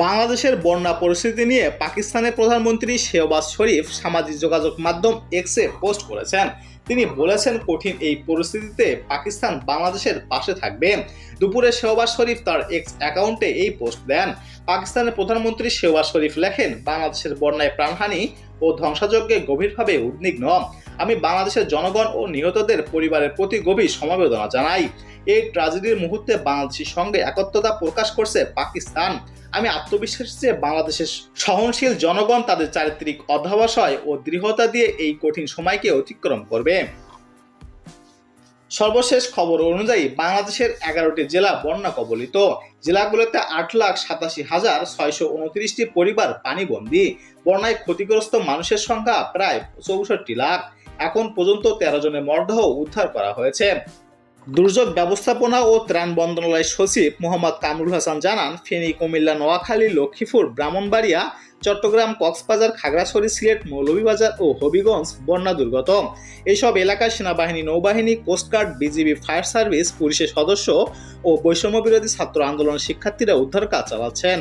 বাংলাদেশের বন্যা পরিস্থিতি নিয়ে পাকিস্তানের প্রধানমন্ত্রী শেহবাজ শরীফ সামাজিক যোগাযোগ মাধ্যম এক্সে পোস্ট করেছেন। তিনি বলেছেন, কঠিন এই পরিস্থিতিতে পাকিস্তান বাংলাদেশের পাশে থাকবে। দুপুরে শেহবাজ শরীফ তার এক্স অ্যাকাউন্টে এই পোস্ট দেন। পাকিস্তানের প্রধানমন্ত্রী শেহবাজ শরীফ লেখেন, বাংলাদেশের বন্যায় প্রাণহানি ও ধ্বংসযজ্ঞে গভীরভাবে উদ্বিগ্ন। আমি বাংলাদেশের জনগণ ও নিহতদের পরিবারের প্রতি গভীর সমবেদনা জানাই। এই ট্র্যাজেডির মুহূর্তে বাংলাদেশের সঙ্গে একত্রতা প্রকাশ করছে পাকিস্তান। আমি আত্মবিশ্বাসী যে বাংলাদেশের সহনশীল জনগণ তাদের চারিত্রিক অধ্যবসায় ও দৃঢ়তা দিয়ে এই কঠিন সময়কে অতিক্রম করবে। সর্বশেষ খবর অনুযায়ী বাংলাদেশের 11টি জেলা বন্যা কবলিত। জেলাগুলোতে 8,87,629টি পরিবার পানিবন্দী। বন্যায় ক্ষতিগ্রস্ত মানুষের সংখ্যা প্রায় 64 লাখ। এখন পর্যন্ত 13 জনের মরদেহ উদ্ধার করা হয়েছে। দুর্যোগ ব্যবস্থাপনা ও ত্রাণ মন্ত্রণালয়ের সচিব মোহাম্মদ কামরুল হাসান জানান, ফেনী, কুমিল্লা, নোয়াখালী, লক্ষ্মীপুর, ব্রাহ্মণবাড়িয়া, চট্টগ্রাম, কক্সবাজার, খাগড়াছড়ি, সিলেট, মৌলভীবাজার ও হবিগঞ্জ বন্যা দুর্গত। এইসব এলাকায় সেনাবাহিনী, নৌবাহিনী, কোস্টগার্ড, বিজিবি, ফায়ার সার্ভিস, পুলিশের সদস্য ও বৈষম্য বিরোধী ছাত্র আন্দোলনের শিক্ষার্থীরা উদ্ধার কাজ চালাচ্ছেন।